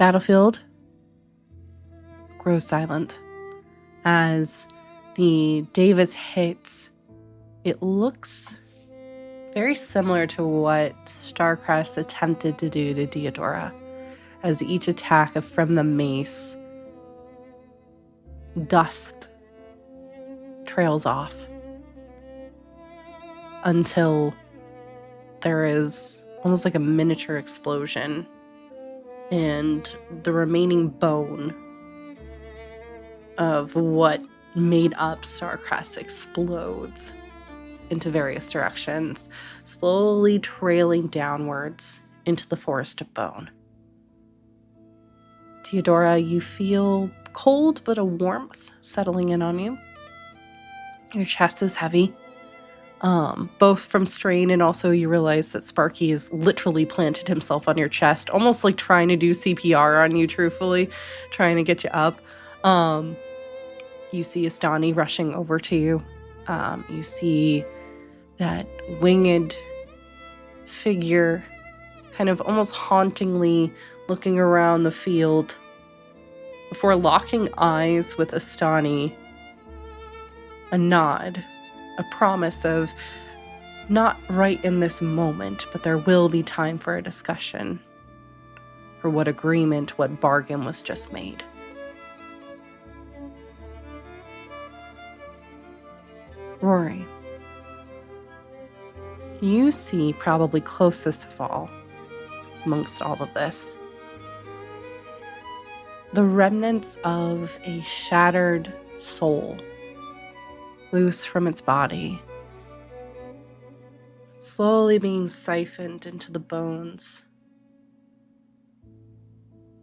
battlefield grows silent as the Davis hits. It looks very similar to what Starcrest attempted to do to Deodora, as each attack from the mace, dust trails off until there is almost like a miniature explosion, and the remaining bone of what made up Starcrest explodes into various directions, slowly trailing downwards into the forest of bone. Deodora, you feel cold but a warmth settling in on you. Your chest is heavy, both from strain and also you realize that Sparky has literally planted himself on your chest, almost like trying to do CPR on you, truthfully, trying to get you up. You see Astani rushing over to you. You see that winged figure kind of almost hauntingly looking around the field before locking eyes with Astani. A nod, a promise of not right in this moment, but there will be time for a discussion for what agreement, what bargain was just made. Rory, you see probably closest of all amongst all of this the remnants of a shattered soul loose from its body, slowly being siphoned into the bones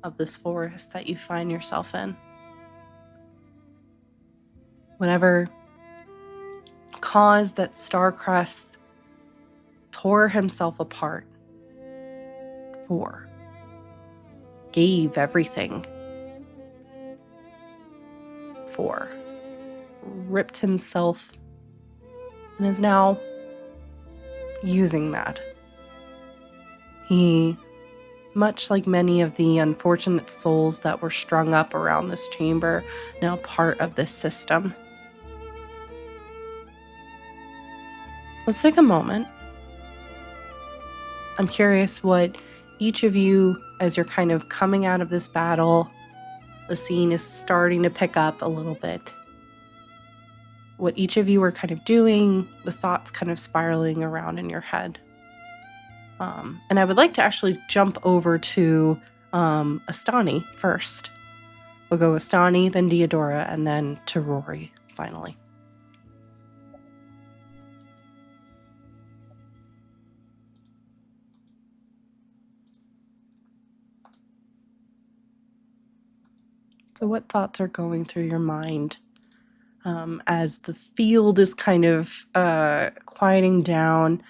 of this forest that you find yourself in. Whatever caused that Starcrest tore himself apart for, gave everything for, ripped himself, and is now using that. He, much like many of the unfortunate souls that were strung up around this chamber, now part of this system. Let's take a moment. I'm curious what each of you, as you're kind of coming out of this battle, the scene is starting to pick up a little bit. What each of you are kind of doing, the thoughts kind of spiraling around in your head. And I would like to actually jump over to Astani first. We'll go Astani, then Deodora, and then to Rory, finally. So what thoughts are going through your mind as the field is kind of quieting down?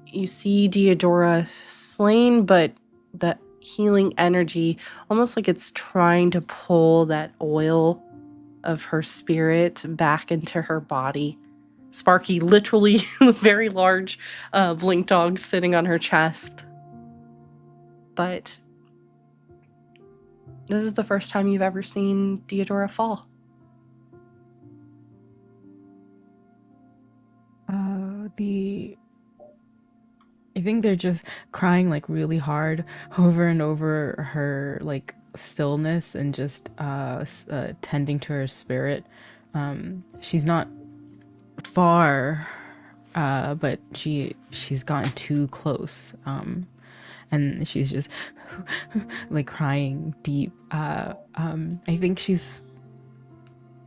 You see Deodora slain, but the healing energy, almost like it's trying to pull that oil of her spirit back into her body. Sparky, literally very large blink dog sitting on her chest. But this is the first time you've ever seen Deodora fall. I think they're just crying like really hard over and over her like stillness and just tending to her spirit. She's not far, but she's gotten too close, and she's just like crying deep. I think she's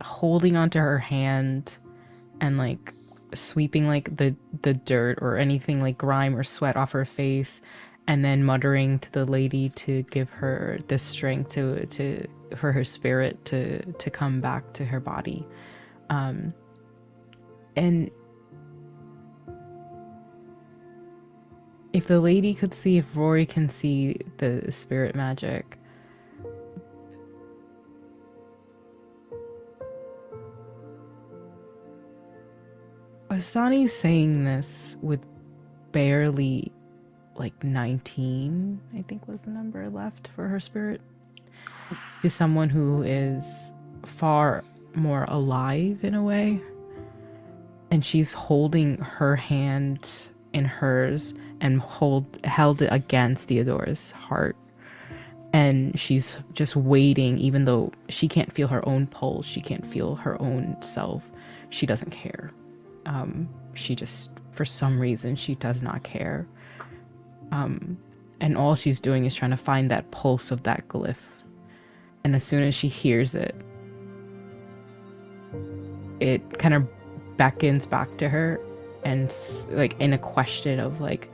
holding onto her hand and like sweeping like the dirt or anything like grime or sweat off her face, and then muttering to the lady to give her the strength to for her spirit to come back to her body. And if the lady could see, if Rory can see the spirit magic, Asani's saying this with barely like 19, I think was the number left for her spirit. She's someone who is far more alive in a way. And she's holding her hand in hers and held it against Theodora's heart. And she's just waiting, even though she can't feel her own pulse, she can't feel her own self. She doesn't care. She just, for some reason, she does not care. And all she's doing is trying to find that pulse of that glyph. And as soon as she hears it, it kind of beckons back to her, and like in a question of like,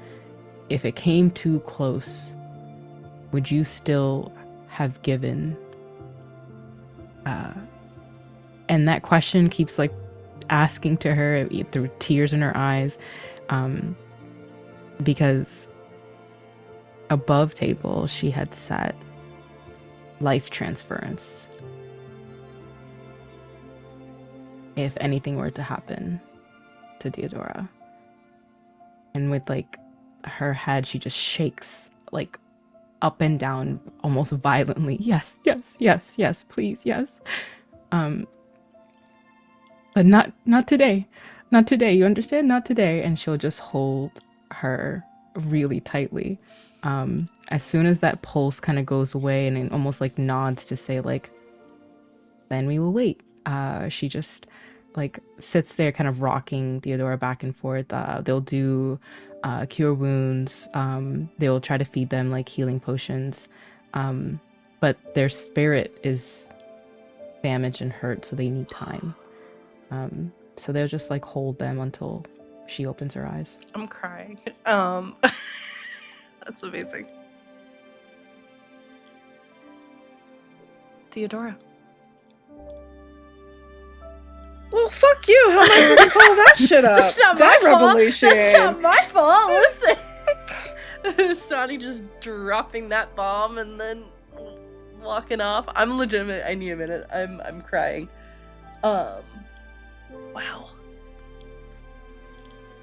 if it came too close, would you still have given? And that question keeps like asking to her through tears in her eyes, because above table she had set life transference. If anything were to happen to Theodora. And with like her head, she just shakes like up and down almost violently. Yes, yes, yes, yes, please, yes. But not today. Not today, you understand? Not today. And she'll just hold her really tightly. As soon as that pulse kind of goes away and it almost like nods to say like, then we will wait. She just like sits there kind of rocking Theodora back and forth. They'll do cure wounds. They'll try to feed them like healing potions. But their spirit is damaged and hurt, so they need time. So they'll just like hold them until she opens her eyes. I'm crying. That's amazing. Theodora. Well, fuck you. How am I going to follow that shit up? That's not that my revelation. fault. That's not my fault. Listen. Sonny just dropping that bomb and then walking off. I'm legitimate. I need a minute. I'm crying. Wow.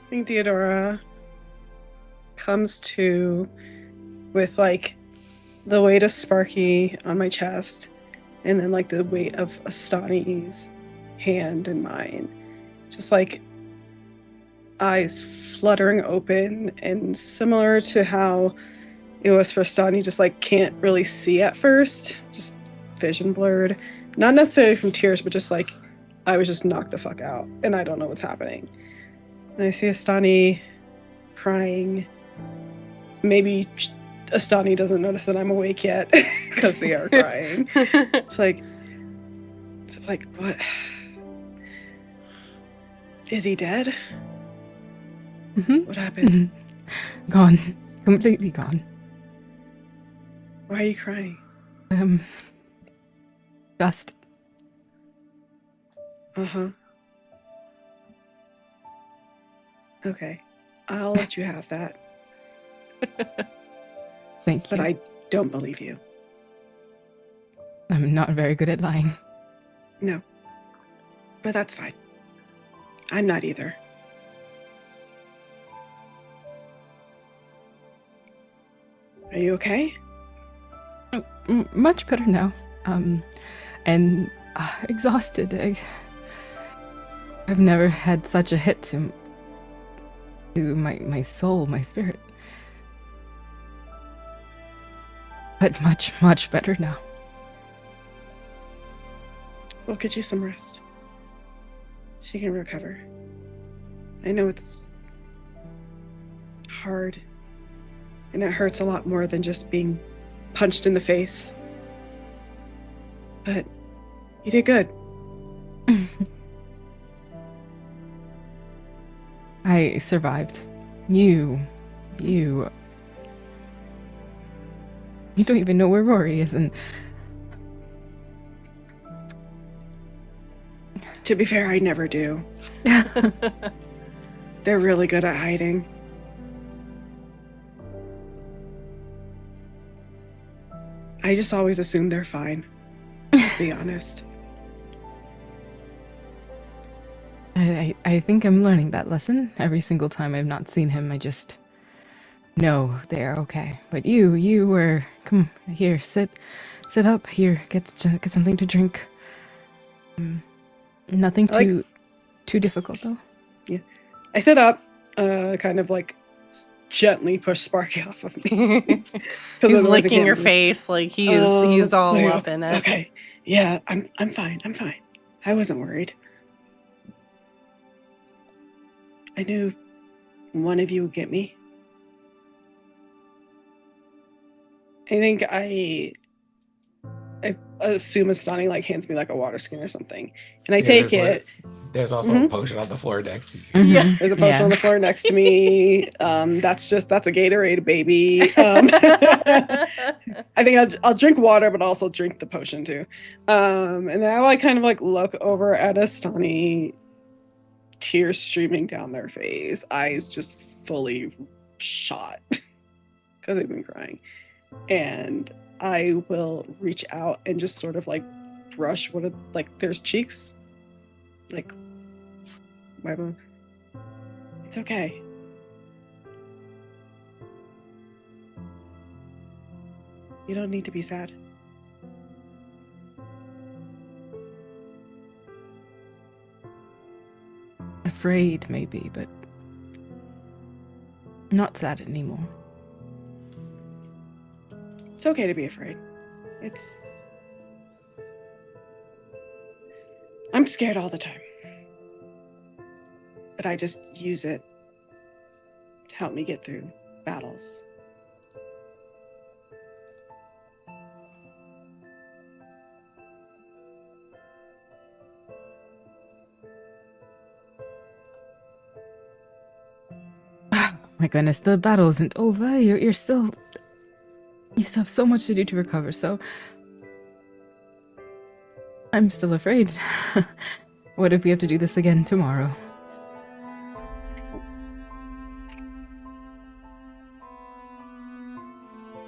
I think Theodora comes to with like the weight of Sparky on my chest and then like the weight of Astani's hand in mine. Just like eyes fluttering open, and similar to how it was for Astani, just like can't really see at first, just vision blurred. Not necessarily from tears, but just like I was just knocked the fuck out and I don't know what's happening. And I see Astani crying. Maybe Astani doesn't notice that I'm awake yet because they are crying. It's like, what? Is he dead? Mm-hmm. What happened? Gone. Completely gone. Why are you crying? Dust. Uh-huh. Okay. I'll let you have that. Thank you. But I don't believe you. I'm not very good at lying. No. But that's fine. I'm not either. Are you okay? Much better now. And exhausted. I've never had such a hit to my soul, my spirit. But much, much better now. We'll get you some rest. So you can recover. I know it's hard. And it hurts a lot more than just being punched in the face. But you did good. I survived. You don't even know where Rory is, and to be fair, I never do. They're really good at hiding. I just always assume they're fine, to be honest. I think I'm learning that lesson. Every single time I've not seen him, I just know they're okay. But you were... Come here, sit Sit up here. Get something to drink. Nothing too difficult though. Yeah, I sit up, kind of like gently push Sparky off of me. He's licking your face, like he's all like, up in it. Okay, yeah, I'm fine. I wasn't worried. I knew one of you would get me. I think I assume Astani like hands me like a water skin or something, and I take it. There's also a potion on the floor next to you. Mhm. Yeah, there's a potion on the floor next to me. That's a Gatorade, baby. I think I'll drink water, but also drink the potion too. And then I like kind of like look over at Astani, tears streaming down their face, eyes just fully shot because they've been crying. And I will reach out and just sort of like brush there's cheeks, like wipe them. It's okay. You don't need to be sad. Afraid maybe, but not sad anymore. It's okay to be afraid. I'm scared all the time. But I just use it to help me get through battles. My goodness, the battle isn't over. You still have so much to do to recover, so I'm still afraid. What if we have to do this again tomorrow?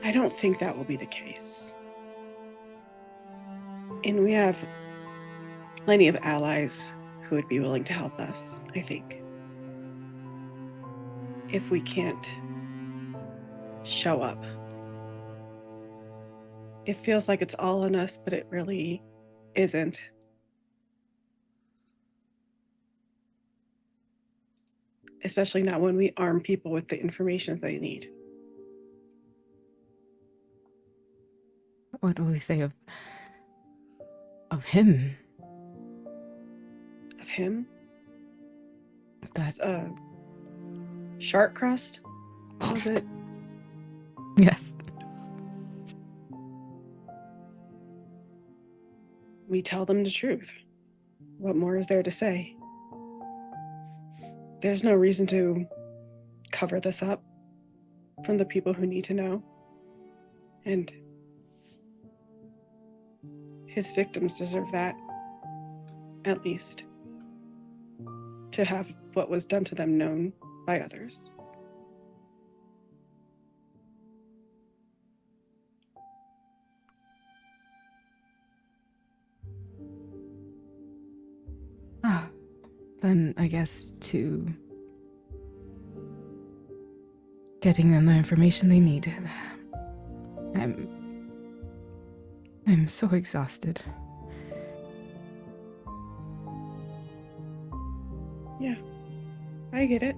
I don't think that will be the case. And we have plenty of allies who would be willing to help us, I think. If we can't show up. It feels like it's all on us, but it really isn't. Especially not when we arm people with the information they need. What will he say of him? Of him? That Shark crust? What was it? yes. We tell them the truth. What more is there to say? There's no reason to cover this up from the people who need to know. And his victims deserve that, at least. To have what was done to them known by others. Then I guess to getting them the information they need. I'm so exhausted. Yeah, I get it.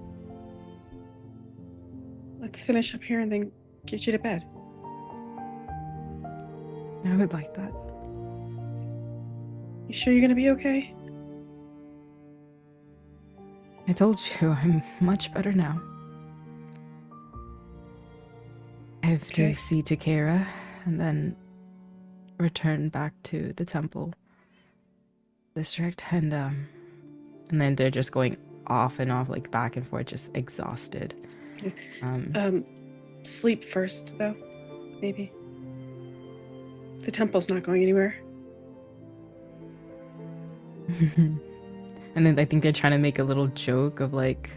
Let's finish up here and then get you to bed. I would like that. You sure you're gonna be okay? I told you, I'm much better now. I have Okay. to see to Kara and then return back to the temple district, and then they're just going off and off, like back and forth, just exhausted. Sleep first, though, maybe. The temple's not going anywhere. And then I think they're trying to make a little joke of like,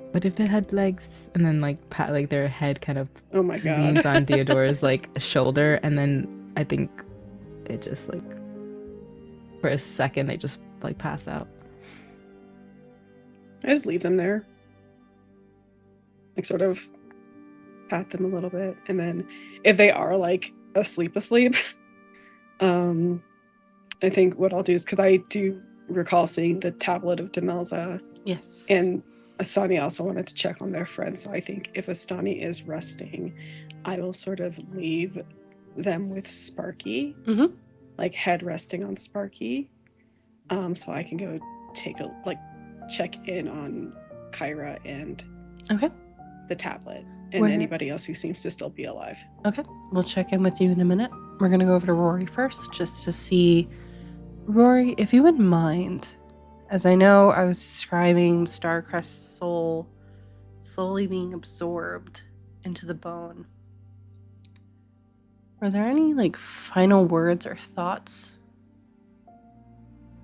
what if it had legs? And then like their head kind of Oh my god. leans on Theodora's like shoulder, and then I think it just like for a second they just like pass out. I just leave them there. Like sort of pat them a little bit, and then if they are like asleep, I think what I'll do is, because I do recall seeing the tablet of Demelza, Yes. and Astani also wanted to check on their friend. So I think if Astani is resting, I will sort of leave them with Sparky, like head resting on Sparky, so I can go check in on Kyra and the tablet and anybody else who seems to still be alive. Okay, we'll check in with you in a minute. We're gonna go over to Rory first, just to see, Rory, if you wouldn't mind, as I know I was describing Starcrest's soul slowly being absorbed into the bone. Are there any like final words or thoughts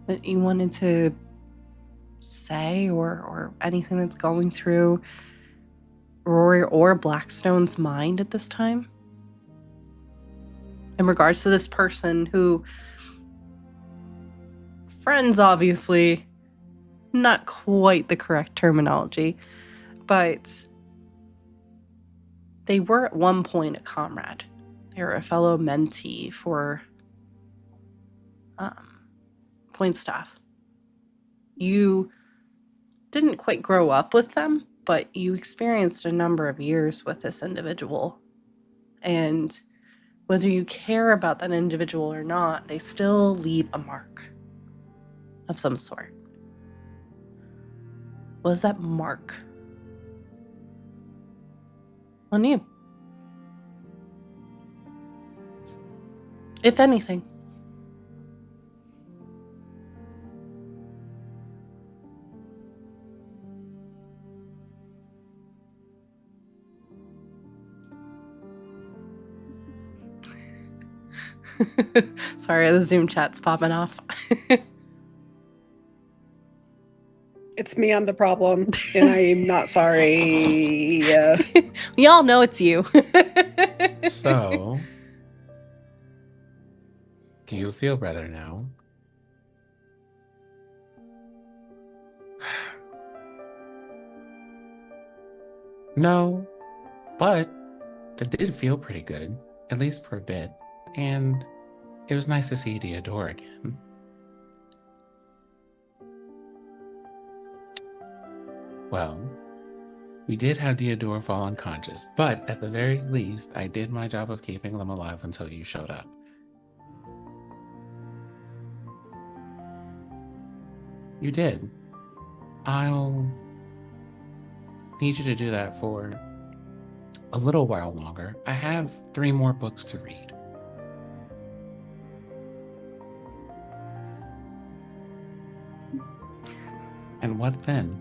that you wanted to say, or anything that's going through Rory or Blackstone's mind at this time? In regards to this person who, friends obviously, not quite the correct terminology, but they were at one point a comrade. They were a fellow mentee for Point Staff. You didn't quite grow up with them, but you experienced a number of years with this individual. And whether you care about that individual or not, they still leave a mark of some sort. What is that mark on you? If anything. Sorry, the Zoom chat's popping off. It's me, I'm the problem, and I'm not sorry. We all know it's you. So, do you feel better now? No, but that did feel pretty good, at least for a bit, and it was nice to see Deodora again. Well, we did have Deodora fall unconscious, but at the very least, I did my job of keeping them alive until you showed up. You did. I'll need you to do that for a little while longer. I have 3 more books to read. And what then?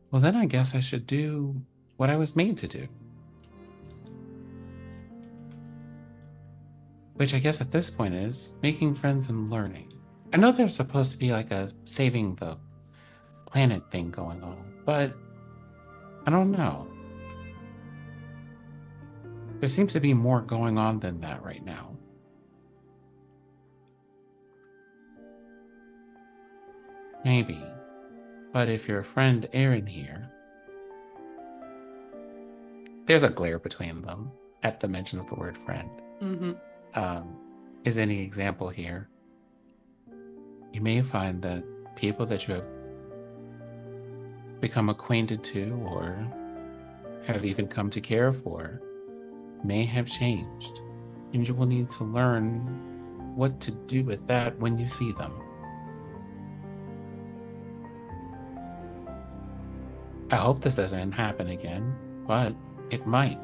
Well, then I guess I should do what I was made to do. Which I guess at this point is making friends and learning. I know there's supposed to be like a saving the planet thing going on, but I don't know. There seems to be more going on than that right now. Maybe. But if your friend Aaron here... There's a glare between them at the mention of the word friend. Is any example here. You may find that people that you have become acquainted to or have even come to care for may have changed, and you will need to learn what to do with that when you see them. I hope this doesn't happen again, but it might.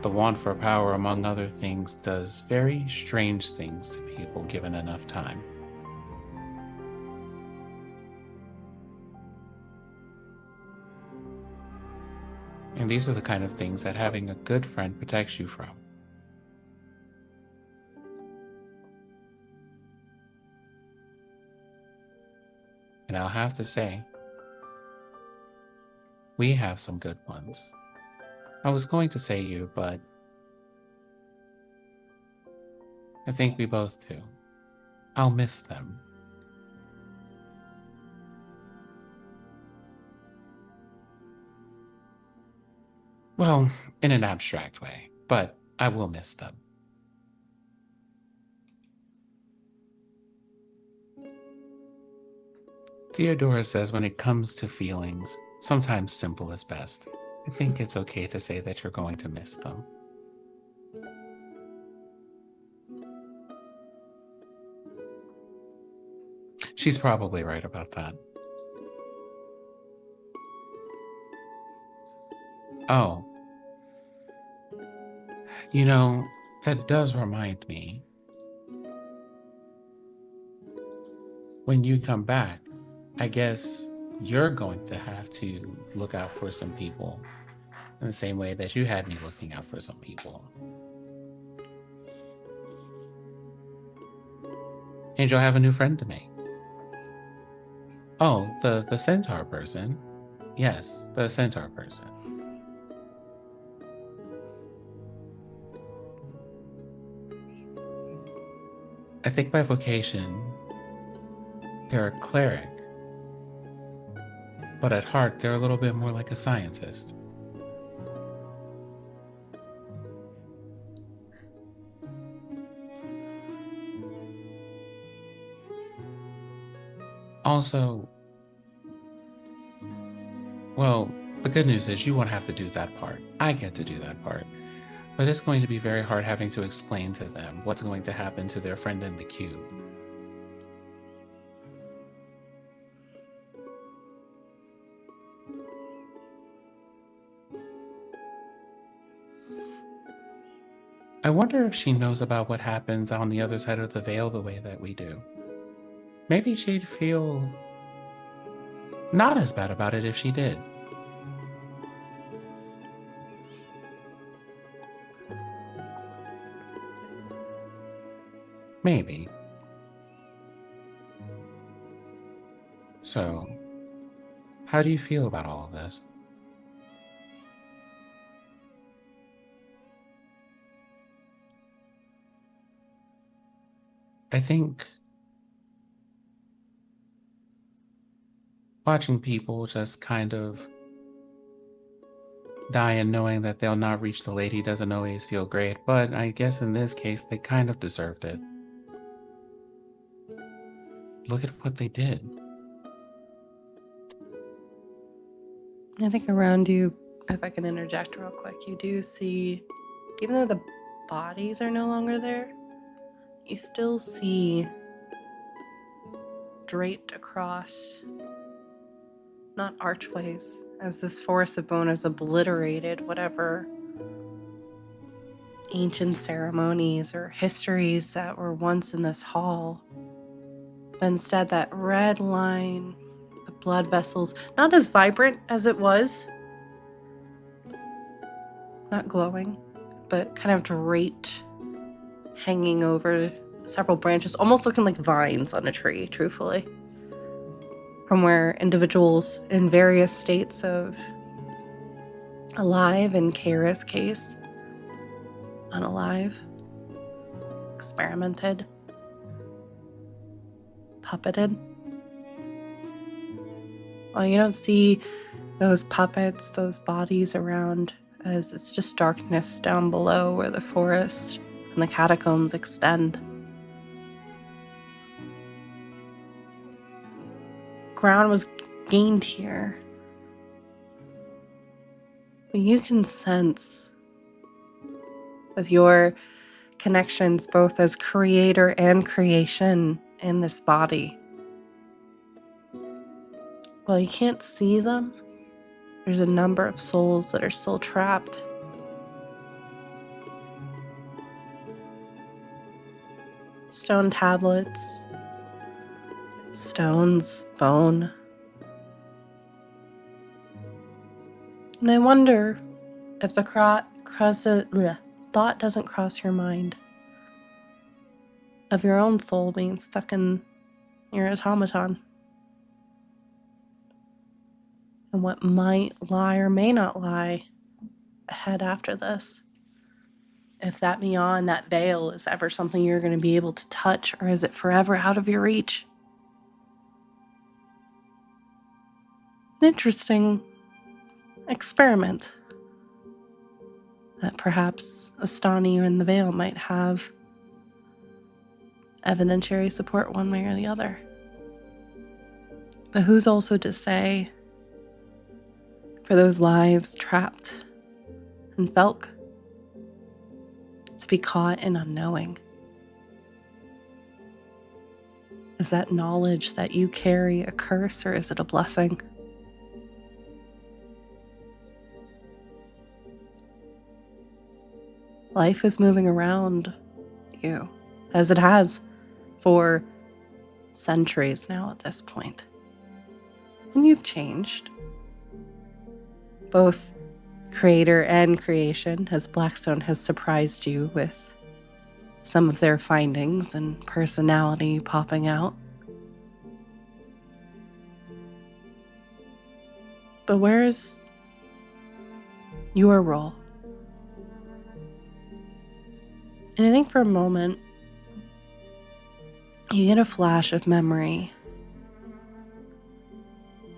The want for power, among other things, does very strange things to people given enough time. And these are the kind of things that having a good friend protects you from. And I'll have to say, we have some good ones. I was going to say you, but I think we both do. I'll miss them. Well, in an abstract way, but I will miss them. Theodora says when it comes to feelings, sometimes simple is best. I think it's okay to say that you're going to miss them. She's probably right about that. Oh, you know, that does remind me. When you come back, I guess you're going to have to look out for some people in the same way that you had me looking out for some people. And you'll have a new friend to make. Oh, the centaur person. Yes, the centaur person. I think by vocation, they're a cleric. But at heart, they're a little bit more like a scientist. Also, well, the good news is you won't have to do that part. I get to do that part. But it's going to be very hard having to explain to them what's going to happen to their friend in the cube. I wonder if she knows about what happens on the other side of the veil the way that we do. Maybe she'd feel not as bad about it if she did. Maybe. So, how do you feel about all of this? I think watching people just kind of die and knowing that they'll not reach the lady doesn't always feel great, but I guess in this case, they kind of deserved it. Look at what they did. I think around you, if I can interject real quick, you do see, even though the bodies are no longer there, you still see draped across, not archways, as this forest of bone is obliterated whatever ancient ceremonies or histories that were once in this hall. But instead, that red line, the blood vessels, not as vibrant as it was, not glowing, but kind of draped, hanging over several branches, almost looking like vines on a tree, truthfully. From where individuals in various states of alive, in Kara's case, unalive, experimented, puppeted. Well, you don't see those puppets, those bodies around, as it's just darkness down below where the forest and the catacombs extend. Ground was gained here. But you can sense with your connections both as creator and creation in this body. While you can't see them, there's a number of souls that are still trapped. Stone tablets, stones, bone. And I wonder if the thought doesn't cross your mind of your own soul being stuck in your automaton. And what might lie or may not lie ahead after this. If that beyond that veil is ever something you're going to be able to touch, or is it forever out of your reach? An interesting experiment. that perhaps Astani in the Vale might have evidentiary support one way or the other. But who's also to say for those lives trapped in Felk to be caught in unknowing? Is that knowledge that you carry a curse, or is it a blessing? Life is moving around you, as it has for centuries now at this point. And you've changed. Both creator and creation, as Blackstone has surprised you with some of their findings and personality popping out. But where's your role? And I think for a moment, you get a flash of memory.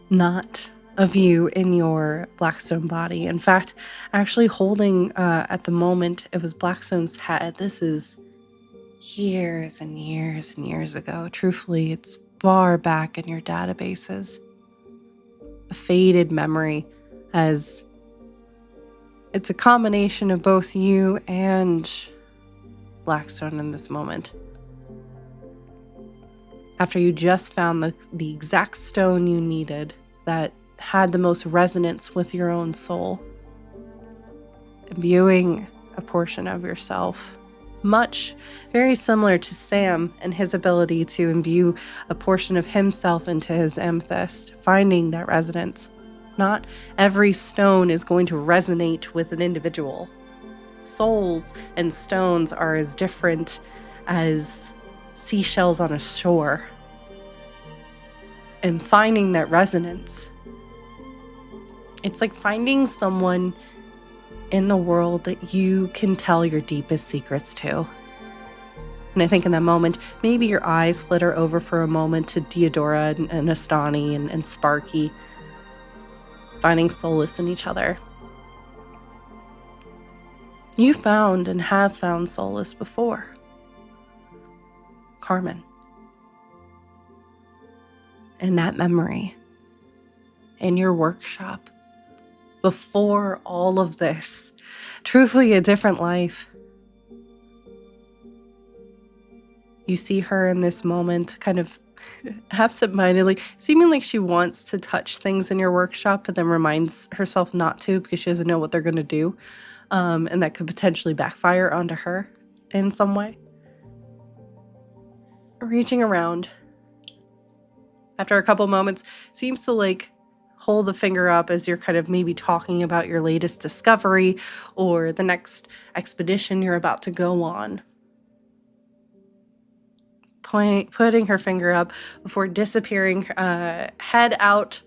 Not of you in your Blackstone body. In fact, actually holding, at the moment, it was Blackstone's head. This is years and years and years ago. Truthfully, it's far back in your databases. A faded memory, as it's a combination of both you and Blackstone in this moment. After you just found the exact stone you needed that had the most resonance with your own soul, imbuing a portion of yourself, very similar to Sam and his ability to imbue a portion of himself into his amethyst, finding that resonance. Not every stone is going to resonate with an individual. Souls and stones are as different as seashells on a shore. And finding that resonance, it's like finding someone in the world that you can tell your deepest secrets to. And I think in that moment, maybe your eyes flitter over for a moment to Deodora and Astani and Sparky, finding solace in each other. You found and have found solace before. Carmen. In that memory. In your workshop. Before all of this. Truthfully, a different life. You see her in this moment, kind of absent-mindedly, seeming like she wants to touch things in your workshop, but then reminds herself not to because she doesn't know what they're going to do. And that could potentially backfire onto her in some way. Reaching around. After a couple moments, seems to hold a finger up as you're kind of maybe talking about your latest discovery or the next expedition you're about to go on. Putting her finger up before disappearing, head out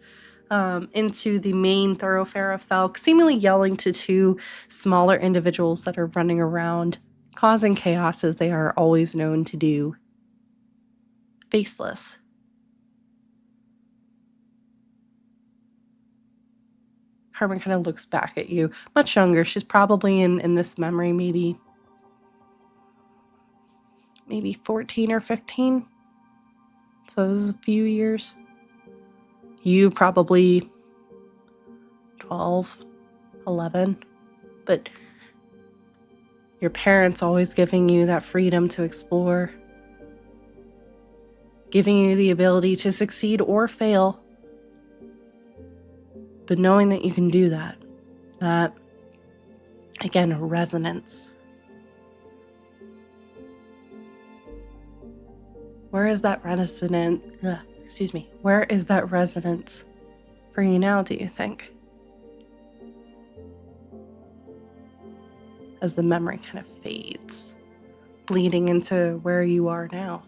into the main thoroughfare of Felk, seemingly yelling to two smaller individuals that are running around, causing chaos as they are always known to do. Faceless. Carmen kind of looks back at you, much younger. She's probably in this memory maybe 14 or 15. So this is a few years. You probably 12, 11. But your parents always giving you that freedom to explore. Giving you the ability to succeed or fail. But knowing that you can do that. That, again, a resonance. Where is that resonance? Where is that resonance for you now, do you think? As the memory kind of fades, bleeding into where you are now.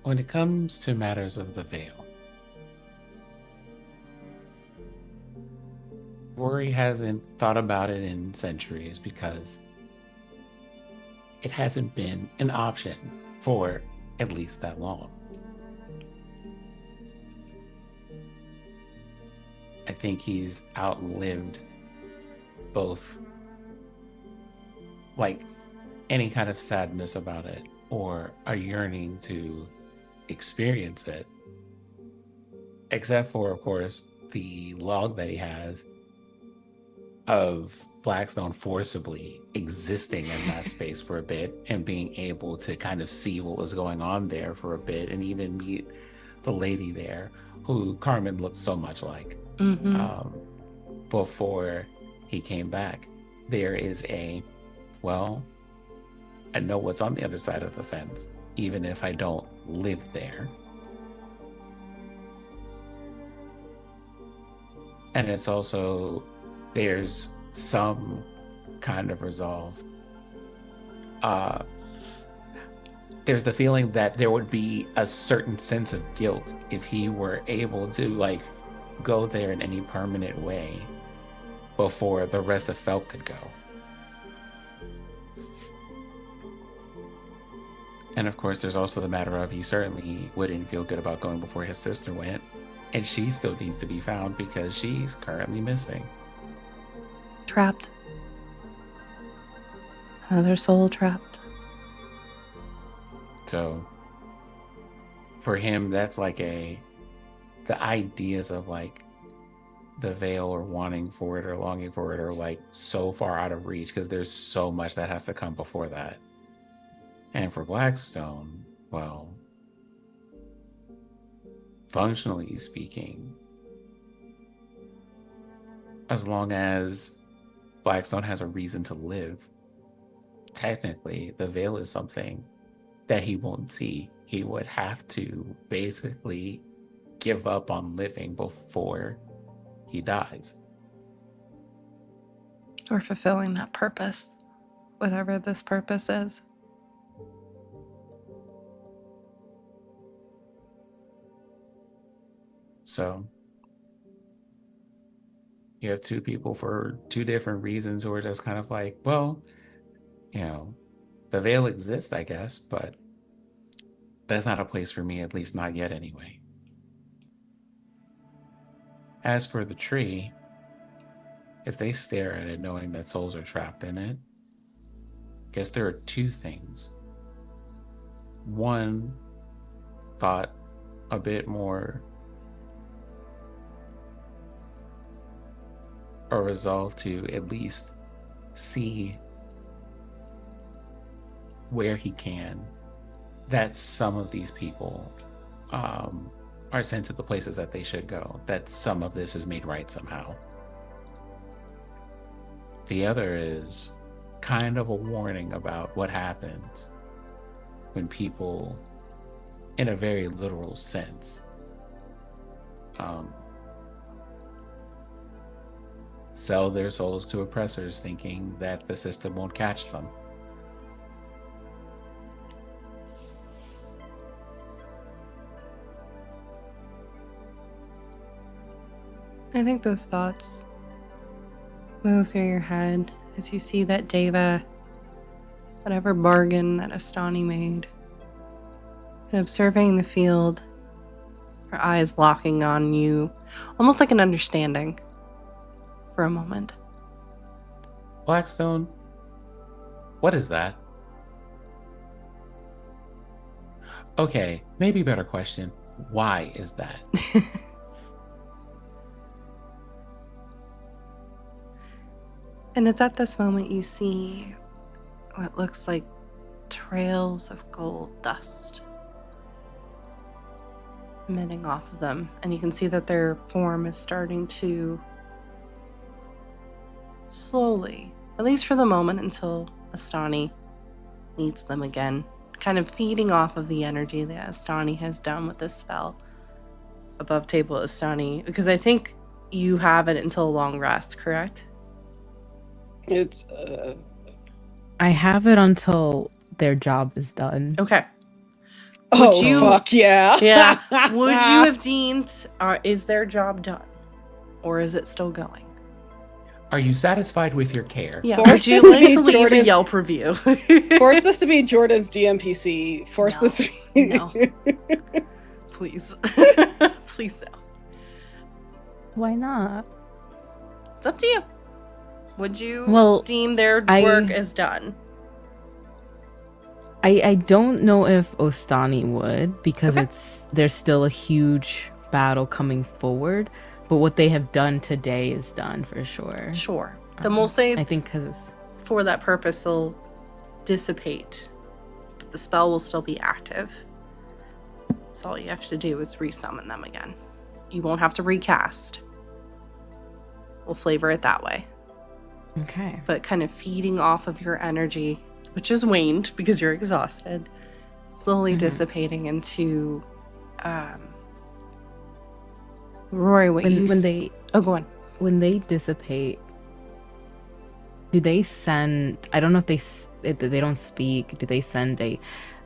When it comes to matters of the Veil, Rory hasn't thought about it in centuries because it hasn't been an option for at least that long. I think he's outlived both like any kind of sadness about it or a yearning to experience it. Except for, of course, the log that he has of Blackstone forcibly existing in that space for a bit and being able to kind of see what was going on there for a bit and even meet the lady there who Carmen looked so much like before he came back. There is well, I know what's on the other side of the fence, even if I don't live there. And it's also, there's some kind of resolve. There's the feeling that there would be a certain sense of guilt if he were able to like go there in any permanent way before the rest of Felk could go. And of course, there's also the matter of he certainly wouldn't feel good about going before his sister went. And she still needs to be found because she's currently missing. Trapped. Another soul trapped. So for him, that's like the ideas of like the veil or wanting for it or longing for it are like so far out of reach because there's so much that has to come before that. And for Blackstone, well, functionally speaking, as long as Blackstone has a reason to live, technically the veil is something that he won't see. He would have to basically give up on living before he dies. Or fulfilling that purpose, whatever this purpose is. So you have two people for two different reasons who are just kind of like, well, you know, the veil exists, I guess, but that's not a place for me, at least not yet anyway. As for the tree, if they stare at it knowing that souls are trapped in it, I guess there are two things. One, thought a bit more or resolve to at least see where he can that some of these people are sent to the places that they should go, that some of this is made right somehow. The other is kind of a warning about what happens when people, in a very literal sense, sell their souls to oppressors thinking that the system won't catch them. I think those thoughts move through your head as you see that Deva, whatever bargain that Astani made, kind of surveying the field, her eyes locking on you, almost like an understanding for a moment. Blackstone, what is that? Okay, maybe better question. Why is that? And it's at this moment you see what looks like trails of gold dust emitting off of them. And you can see that their form is starting to slowly, at least for the moment until Astani meets them again, kind of feeding off of the energy that Astani has done with this spell. Above table Astani, because I think you have it until a long rest, correct? It's I have it until their job is done. Okay. oh you- fuck yeah. Yeah. Would you have deemed, is their job done? Or is it still going? Are you satisfied with your care? Yeah. Force Would you this to like be to leave a Jordan's- Yelp review? Force this to be Jordan's DMPC. Force No. this to be No. Please. Please no. Why not? It's up to you. Would you Well, deem their I- work as done? I don't know if Ostani would, because Okay. there's still a huge battle coming forward. But what they have done today is done for sure. Sure. Then we'll say I think because for that purpose they'll dissipate, but the spell will still be active. So all you have to do is resummon them again. You won't have to recast. We'll flavor it that way. okay. But kind of feeding off of your energy, which is waned because you're exhausted, slowly dissipating into Rory, what you When they Oh, go on. when they dissipate, do they send? I don't know if they don't speak. Do they send a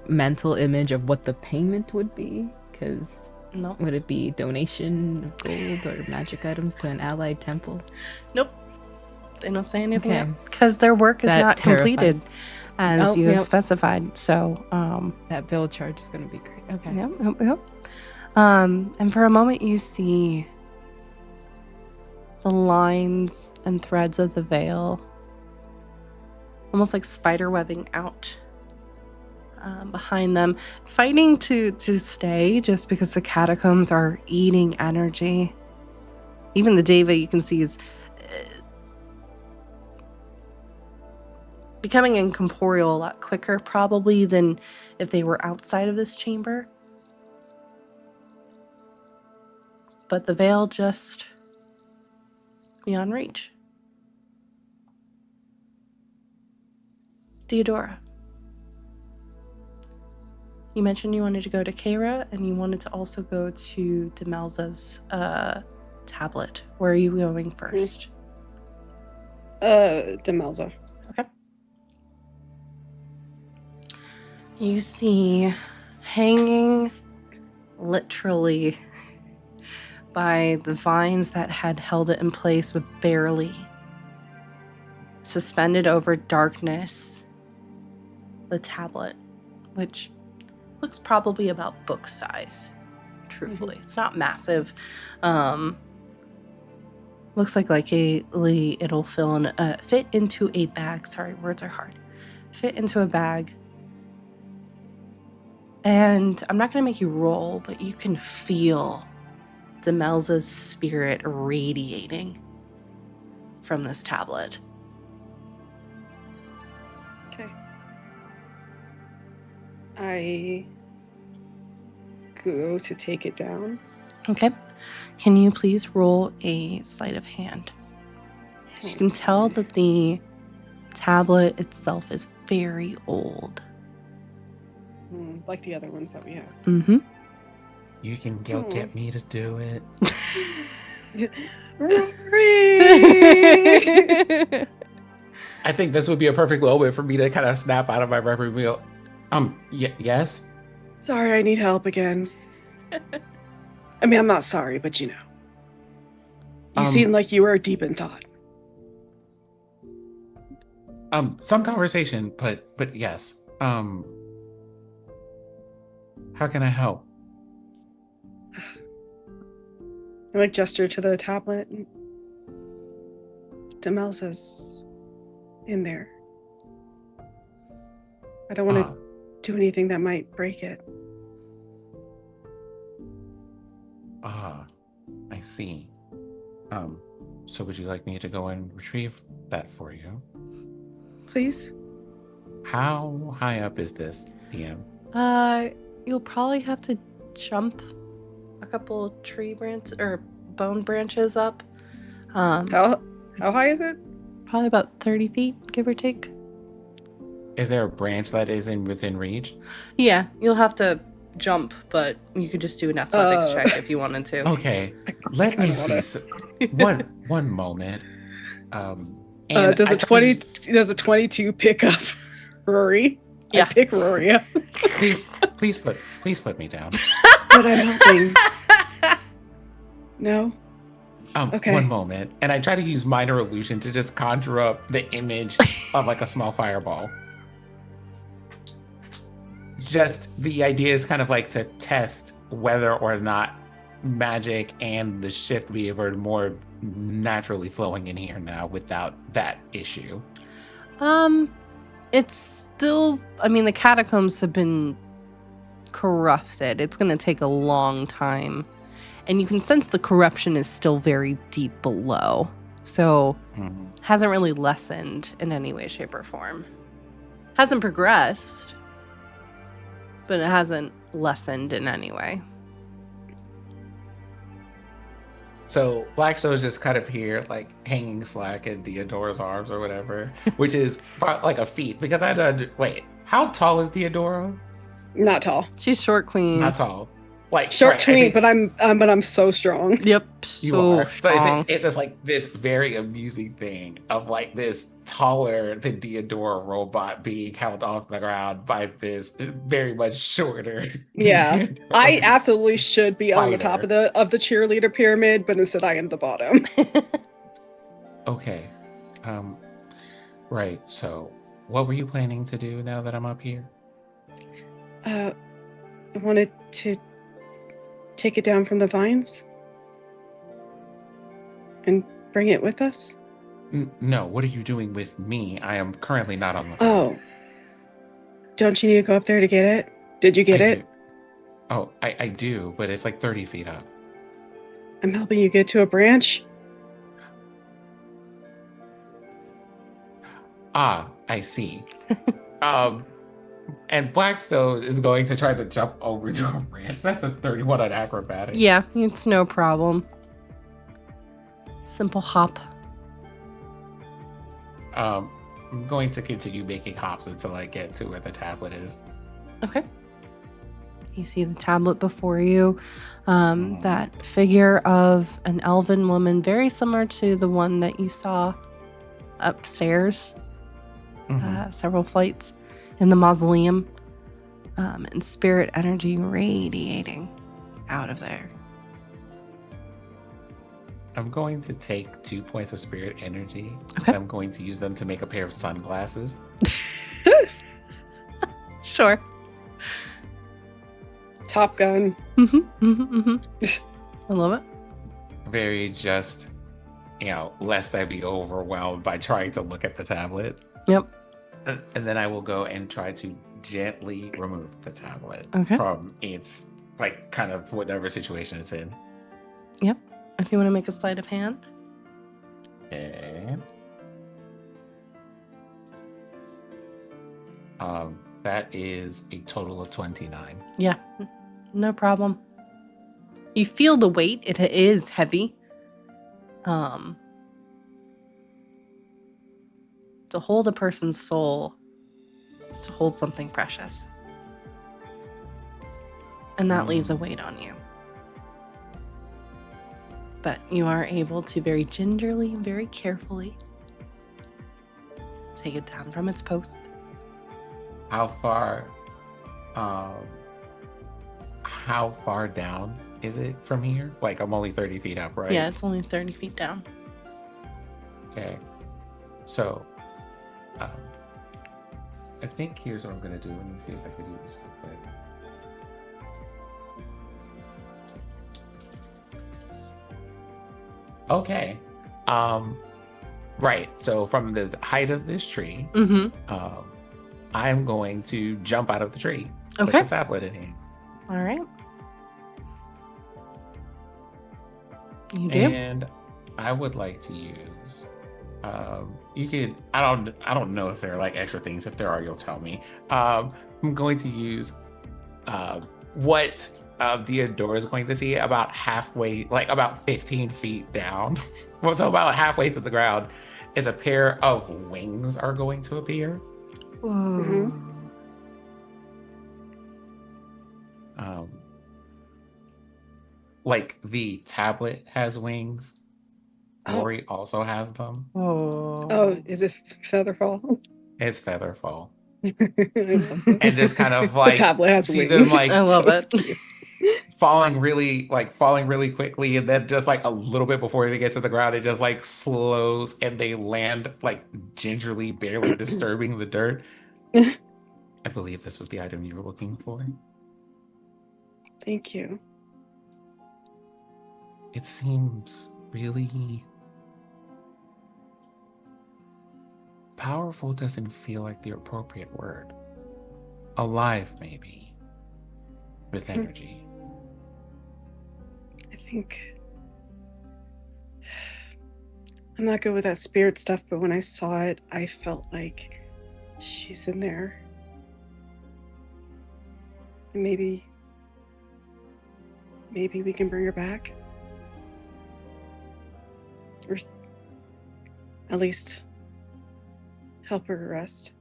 mental image of what the payment would be? Because Nope. would it be donation of gold or magic items to an allied temple? Nope. They don't say anything Okay. because their work is That not completed terrifies- as Oh, you have yep. specified. So, That bill charge is going to be great. Okay. Yep. And for a moment, you see the lines and threads of the veil, almost like spider webbing out behind them, fighting to stay just because the catacombs are eating energy. Even the Deva you can see is becoming incorporeal a lot quicker, probably, than if they were outside of this chamber. But the veil just beyond reach. Theodora, you mentioned you wanted to go to Kara and you wanted to also go to Demelza's tablet. Where are you going first? Demelza. Okay. You see hanging literally by the vines that had held it in place, but barely, suspended over darkness, the tablet, which looks probably about book size, truthfully. It's not massive. Looks like likely it'll fit into a bag. Sorry, words are hard. Fit into a bag. And I'm not going to make you roll, but you can feel Demelza's spirit radiating from this tablet. Okay. I go to take it down. Okay. Can you please roll a sleight of hand? As you can tell that the tablet itself is very old. Like the other ones that we have. Mm-hmm. You can go get me to do it. Rory! I think this would be a perfect moment for me to kind of snap out of my reverie wheel. Yes? Sorry, I need help again. I mean, I'm not sorry, but you know. You seem like you were deep in thought. Some conversation, but yes. How can I help? I like gesture to the tablet. Demelza's in there. I don't want to do anything that might break it. I see. So would you like me to go and retrieve that for you? Please? How high up is this, DM? You'll probably have to jump a couple tree branches or bone branches up. How high is it? Probably about 30 feet, give or take. Is there a branch that is within reach? Yeah, you'll have to jump, but you could just do an athletics check if you wanted to. Okay, let me see. So, one moment. Does a 22 pick up Rory? Yeah. I pick Rory up. Please put me down. But I'm helping. No? Okay. One moment. And I try to use minor illusion to just conjure up the image of like a small fireball. Just the idea is kind of like to test whether or not magic and the shift weave are more naturally flowing in here now without that issue. It's still, I mean, the catacombs have been corrupted. It's going to take a long time. And you can sense the corruption is still very deep below. So, hasn't really lessened in any way, shape, or form. Hasn't progressed, but it hasn't lessened in any way. So Blackstone's just kind of here, like hanging slack in Theodora's arms or whatever, which is like a feat because I had to wait. How tall is Theodora? Not tall. She's short queen. Not tall. Like Short right, tween, but I'm so strong. Yep. You are. Strong. So it's just like this very amusing thing of like this taller than Theodora robot being held off the ground by this very much shorter. Yeah, Theodora I absolutely should be on the fighter. top of the cheerleader pyramid, but instead I am the bottom. Okay. Right. So, what were you planning to do now that I'm up here? I wanted to take it down from the vines and bring it with us. No. What are you doing with me? I am currently not on the. Oh, don't you need to go up there to get it? Did you get I it? do. Oh, I do, but it's like 30 feet up. I'm helping you get to a branch. Ah, I see. And Blackstone is going to try to jump over to a branch. That's a 31 on acrobatics. Yeah, it's no problem. Simple hop. I'm going to continue making hops until I get to where the tablet is. Okay. You see the tablet before you. That figure of an elven woman, very similar to the one that you saw upstairs, several flights in the mausoleum, and spirit energy radiating out of there. I'm going to take 2 points of spirit energy. Okay. And I'm going to use them to make a pair of sunglasses. Sure. Top Gun. I love it. Very just, lest I be overwhelmed by trying to look at the tablet. Yep. And then I will go and try to gently remove the tablet Okay. from its, like, kind of whatever situation it's in. Yep. If you want to make a sleight of hand. Okay. That is a total of 29. Yeah. No problem. You feel the weight. It is heavy. To hold a person's soul is to hold something precious. And that leaves a weight on you. But you are able to very gingerly, very carefully take it down from its post. How far down is it from here? Like, I'm only 30 feet up, right? Yeah, it's only 30 feet down. Okay. So, I think here's what I'm going to do. Let me see if I can do this real quick. Okay. Right. So from the height of this tree, I'm going to jump out of the tree. Okay. With the tablet in hand. All right. You do? And I would like to use. You could. I don't know if there are like extra things. If there are, you'll tell me. I'm going to use what Theodora is going to see about halfway, like about 15 feet down. Well, so about halfway to the ground is a pair of wings are going to appear. Whoa. Like the tablet has wings. Lori also has them. Oh, is it Featherfall? It's Featherfall. And And just kind of like the tablet has see wings. them like I love it. falling really quickly, and then just like a little bit before they get to the ground, it just like slows and they land like gingerly, barely disturbing the dirt. I believe this was the item you were looking for. Thank you. it seems really powerful. Doesn't feel like the appropriate word. Alive, maybe, with energy. I think I'm not good with that spirit stuff, but when I saw it, I felt like she's in there. And maybe we can bring her back. Or at least help her rest.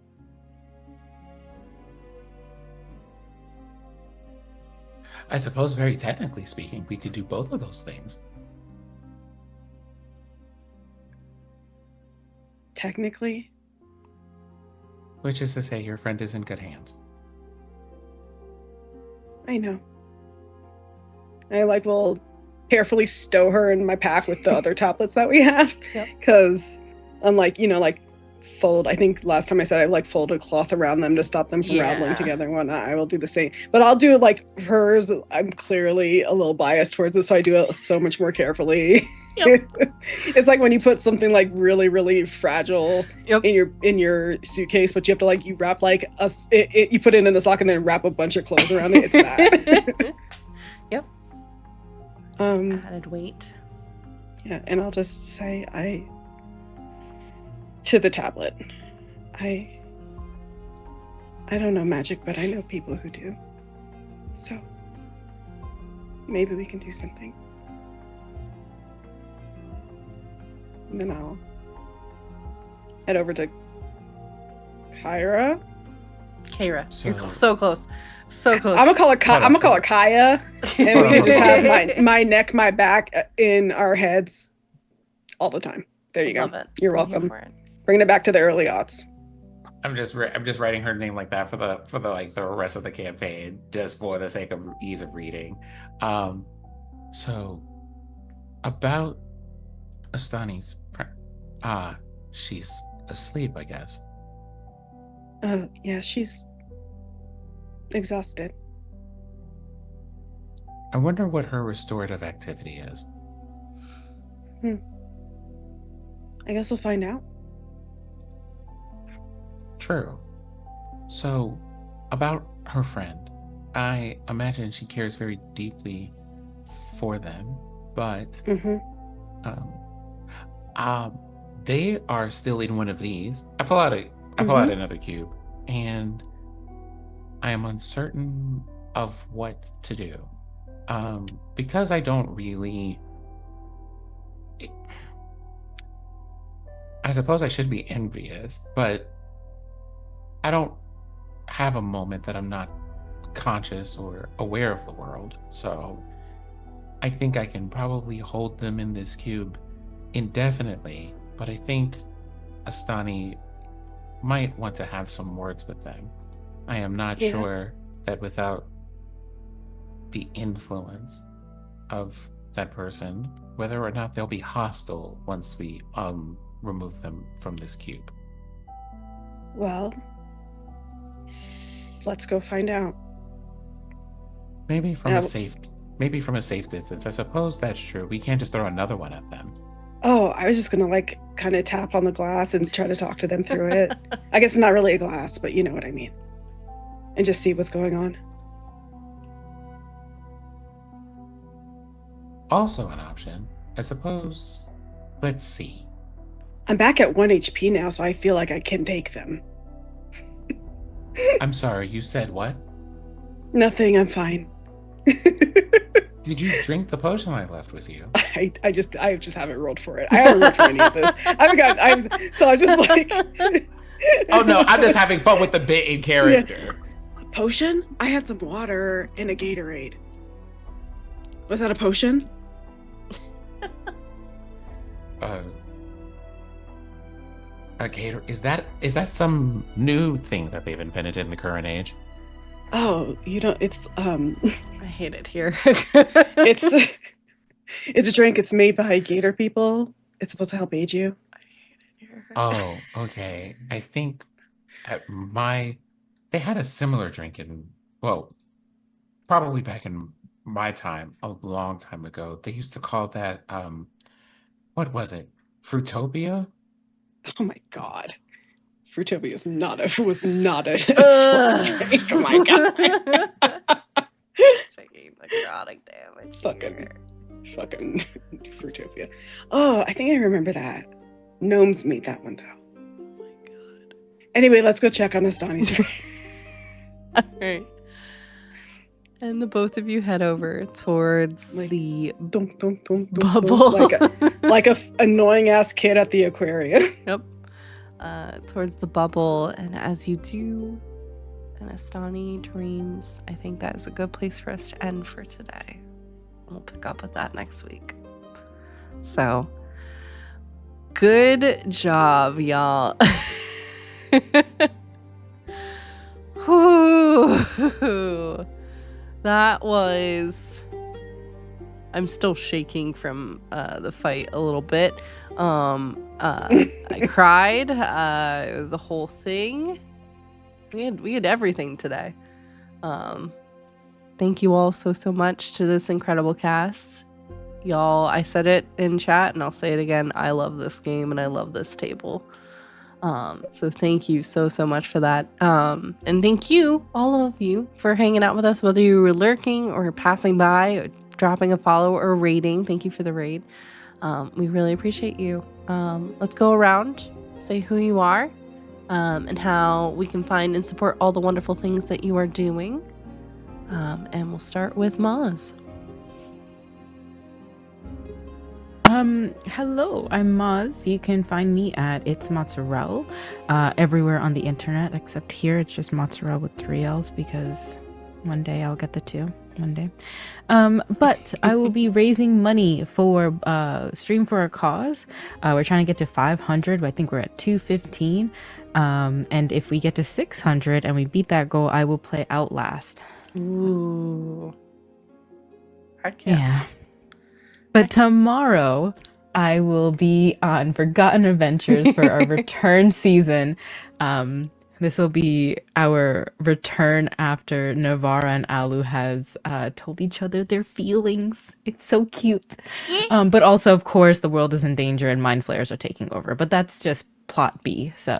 I suppose, very technically speaking, we could do both of those things. Technically? Which is to say, your friend is in good hands. I know. I will carefully stow her in my pack with the other tablets that we have. Yep. Because unlike, fold, I think last time I said I folded cloth around them to stop them from rattling together and whatnot. I will do the same. But I'll do hers. I'm clearly a little biased towards it, so I do it so much more carefully. Yep. It's like when you put something really, really fragile Yep. in your suitcase, but you have to you wrap you put it in a sock and then wrap a bunch of clothes around it. It's that. Yep. Added weight. Yeah, and I'll just say to the tablet, I don't know magic, but I know people who do. So maybe we can do something. And then I'll head over to Kyra. Kara. You're so close. So close. I'm gonna call her Kaya, and we can just have my neck, my back in our heads all the time. There you go. Love it. You're I'm here welcome. for it. Bringing it back to the early aughts. I'm just writing her name like that for the rest of the campaign, just for the sake of ease of reading. So about Astani's she's asleep, I guess. Yeah, she's exhausted. I wonder what her restorative activity is. I guess we'll find out. True. So, about her friend, I imagine she cares very deeply for them, but they are still in one of these. I pull out another cube, and I am uncertain of what to do. Because I don't really... I suppose I should be envious, but I don't have a moment that I'm not conscious or aware of the world. So I think I can probably hold them in this cube indefinitely, but I think Astani might want to have some words with them. I am not sure that without the influence of that person, whether or not they'll be hostile once we remove them from this cube. Well, let's go find out. Maybe from a safe distance. I suppose that's true. We can't just throw another one at them. Oh, I was just gonna kind of tap on the glass and try to talk to them through it. I guess it's not really a glass, but you know what I mean. And just see what's going on. Also an option, I suppose. Let's see. I'm back at 1 HP now, so I feel like I can take them. I'm sorry, you said what? Nothing, I'm fine. Did you drink the potion I left with you? I just haven't rolled for it. I haven't rolled for any of this. I'm just Oh no, I'm just having fun with the bit in character. Yeah. A potion? I had some water and a Gatorade. Was that a potion? A Gator? Is that some new thing that they've invented in the current age? Oh, it's I hate it here. it's a drink. It's made by Gator people. It's supposed to help age you. I hate it here. Oh, okay. I think they had a similar drink probably back in my time, a long time ago, they used to call that what was it? Fruitopia? Oh my god. Fruitopia was not a source drink. Oh my god. Checking necrotic damage. Fucking Fruitopia. Oh, I think I remember that. Gnomes made that one though. Oh my god. Anyway, let's go check on Astani's. Alright. And the both of you head over towards Like, the Dunk, dunk, dunk, dunk, bubble. dunk, like a annoying ass kid at the aquarium. Yep. Towards the bubble, and as you do, and Astani dreams, I think that is a good place for us to end for today. We'll pick up with that next week. So, good job, y'all. Whew. That was... I'm still shaking from the fight a little bit. I cried. It was a whole thing. We had everything today. Thank you all so much to this incredible cast. Y'all, I said it in chat and I'll say it again. I love this game and I love this table. So thank you so much for that. And thank you, all of you, for hanging out with us, whether you were lurking or passing by or dropping a follow or rating. Thank you for the raid. We really appreciate you. Let's go around, say who you are, and how we can find and support all the wonderful things that you are doing. And we'll start with Maz. Hello, I'm Maz. You can find me at It's Mozzarella everywhere on the internet, except here it's just Mozzarella with 3 L's because one day I'll get the 2. One day. But I will be raising money for Stream for a Cause. We're trying to get to 500. I think we're at 215. And if we get to 600 and we beat that goal, I will play Outlast. Ooh. Heck Yeah. But tomorrow I will be on Forgotten Adventures for our return season. This will be our return after Navarra and Alu has told each other their feelings. It's so cute. But also, of course, the world is in danger and mind flayers are taking over. But that's just plot B. So,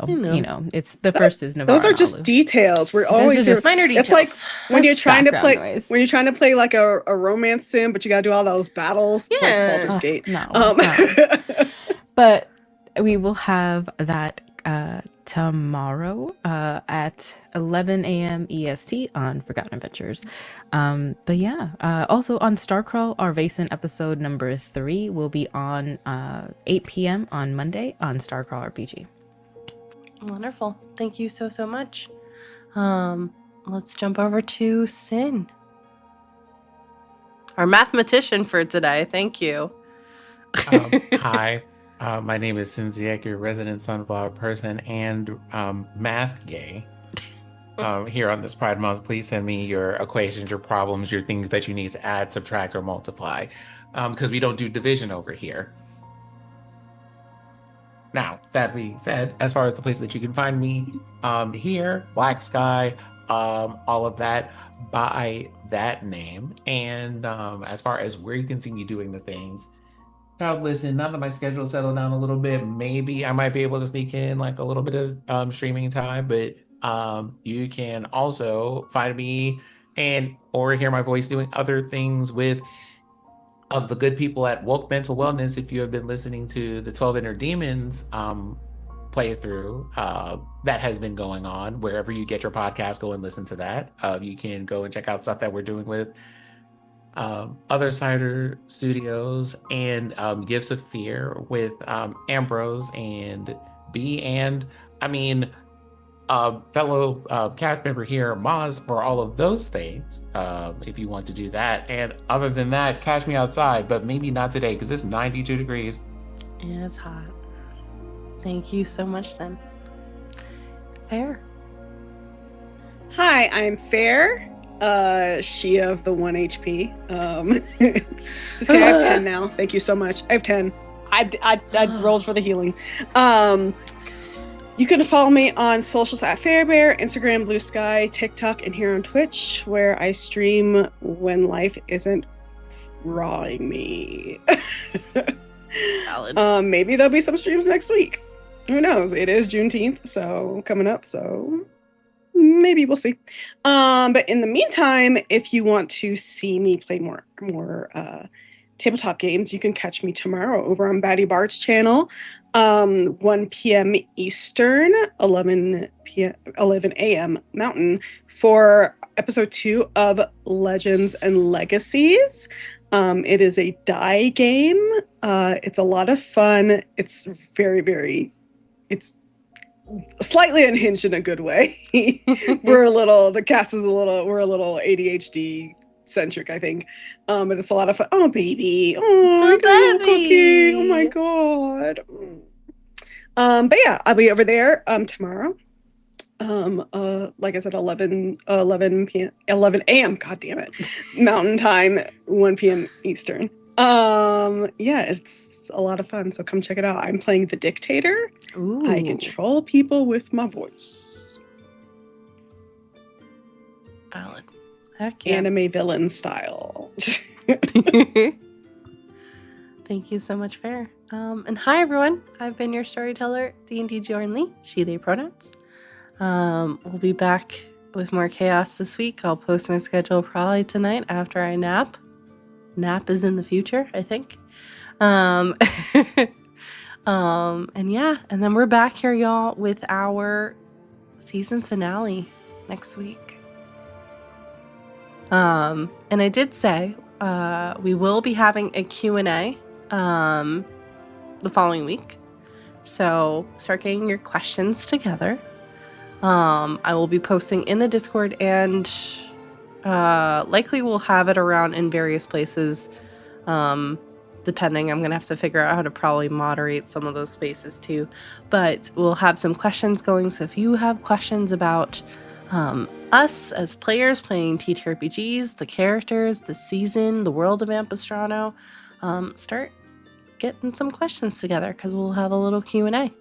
it's the first is Navarra. Those are and just Alu. details. We're always just minor details. It's like when you're trying to play background noise. when you're trying to play like a romance sim, but you gotta do all those battles. Yeah. Like Baldur's Gate. No. No. But we will have that tomorrow at 11 a.m. EST on Forgotten Adventures. But yeah, also on Starcrawl, our Vaesen episode number 3 will be on 8 p.m. on Monday on Starcrawl RPG. Wonderful. Thank you so much. Let's jump over to Sin, our mathematician for today. Thank you. Hi, my name is Sinziek, your resident sunflower person and math gay. Here on this Pride Month, please send me your equations, your problems, your things that you need to add, subtract, or multiply, because we don't do division over here. Now, that being said, as far as the place that you can find me, here, Black Sky, all of that by that name. And as far as where you can see me doing the things, listen, now that my schedule settled down a little bit, maybe I might be able to sneak in like a little bit of streaming time, but you can also find me or hear my voice doing other things with the good people at Woke Mental Wellness. If you have been listening to the 12 Inner Demons playthrough that has been going on, wherever you get your podcast, go and listen to that. You can go and check out stuff that we're doing with Other Cider Studios and Gifts of Fear with Ambrose and B, and fellow cast member here, Maz, for all of those things, if you want to do that. And other than that, catch me outside, but maybe not today because it's 92 degrees. Yeah, it's hot. Thank you so much, Sin. Fair. Hi, I'm Fair. She of the 1 HP. Just kidding, I have 10 now. Thank you so much. I have 10. I rolled for the healing. You can follow me on socials at Fairbear, Instagram, Blue Sky, TikTok, and here on Twitch, where I stream when life isn't rawing me. Valid. Maybe there'll be some streams next week. Who knows? It is Juneteenth, so coming up, so maybe we'll see. But in the meantime, if you want to see me play more tabletop games, you can catch me tomorrow over on Batty Bart's channel, 1 p.m. Eastern, 11 a.m. Mountain, for episode 2 of Legends and Legacies. It is a die game. It's a lot of fun. It's it's slightly unhinged in a good way. We're a little ADHD centric, I think. But it's a lot of fun. Oh, baby. Oh, little cookie. Oh my God. But yeah, I'll be over there tomorrow. Like I said, 11 a.m. God damn it. Mountain time, 1 p.m. Eastern. Yeah, it's a lot of fun. So come check it out. I'm playing the Dictator. Ooh. I control people with my voice. Valid. Heck yeah. Anime villain style. Thank you so much, Fair. And hi, everyone. I've been your storyteller, D&D Jordan Lee, she, they pronouns. We'll be back with more chaos this week. I'll post my schedule probably tonight after I nap. Nap is in the future, I think. And yeah, and then we're back here, y'all, with our season finale next week. And I did say we will be having a Q&A the following week. So start getting your questions together. I will be posting in the Discord, and likely we'll have it around in various places. Depending, I'm gonna have to figure out how to probably moderate some of those spaces too. But we'll have some questions going. So if you have questions about us as players playing TTRPGs, the characters, the season, the world of Ampistrano, start getting some questions together, because we'll have a little Q&A.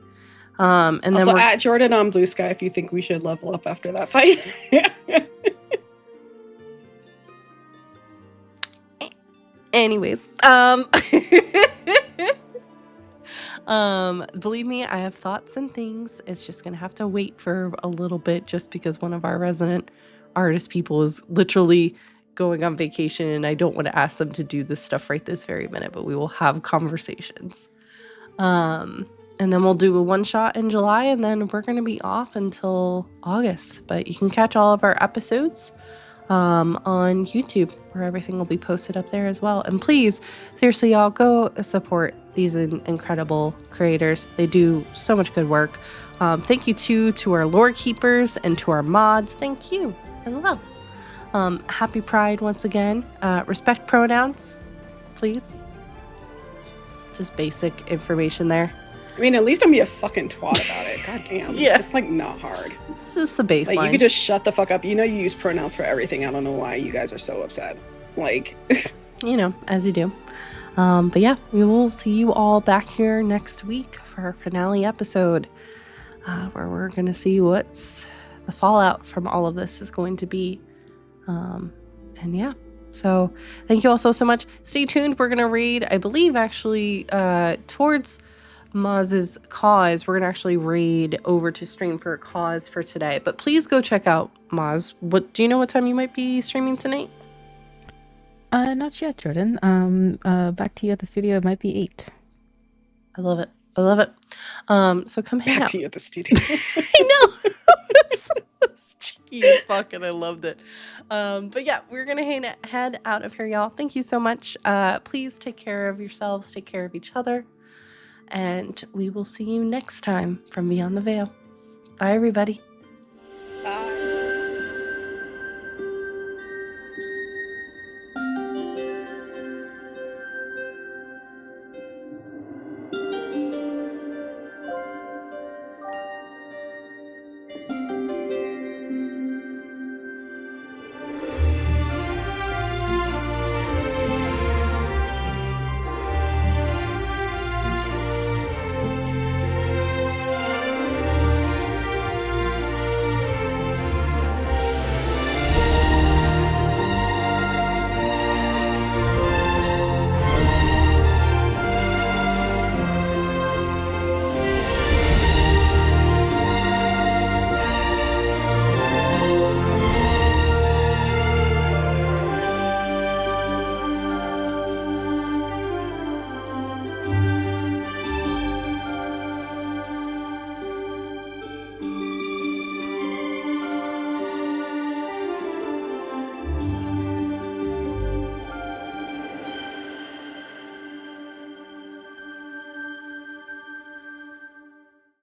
And then also, at Jordan on Blue Sky if you think we should level up after that fight. Anyways, believe me, I have thoughts and things. It's just gonna have to wait for a little bit, just because one of our resident artist people is literally going on vacation, and I don't want to ask them to do this stuff right this very minute, but we will have conversations. And then we'll do a one shot in July, and then we're going to be off until August. But you can catch all of our episodes on YouTube, where everything will be posted up there as well. And please, seriously, y'all, go support these incredible creators. They do so much good work. Thank you to our lore keepers and to our mods. Thank you as well. Happy Pride once again. Respect pronouns, please. Just basic information there. I mean, at least don't be a fucking twat about it. God damn. Yeah. It's like not hard. It's just the baseline. Like, you could just shut the fuck up. You know you use pronouns for everything. I don't know why you guys are so upset. Like, you know, as you do. But yeah, we will see you all back here next week for our finale episode, where we're going to see what's the fallout from all of this is going to be. And yeah, so thank you all so much. Stay tuned. We're going to raid, I believe, actually, towards Maz's cause. We're going to actually raid over to stream for a cause for today. But please go check out Maz. What do you know what time you might be streaming tonight? Not yet, Jordan. Back to you at the studio. It might be 8. I love it. I love it. So come hang back out. to you at the studio. I know. It's cheeky as fuck, and I loved it. But yeah, we're gonna head out of here, y'all. Thank you so much. Please take care of yourselves, take care of each other, and we will see you next time from Beyond the Veil. Bye, everybody.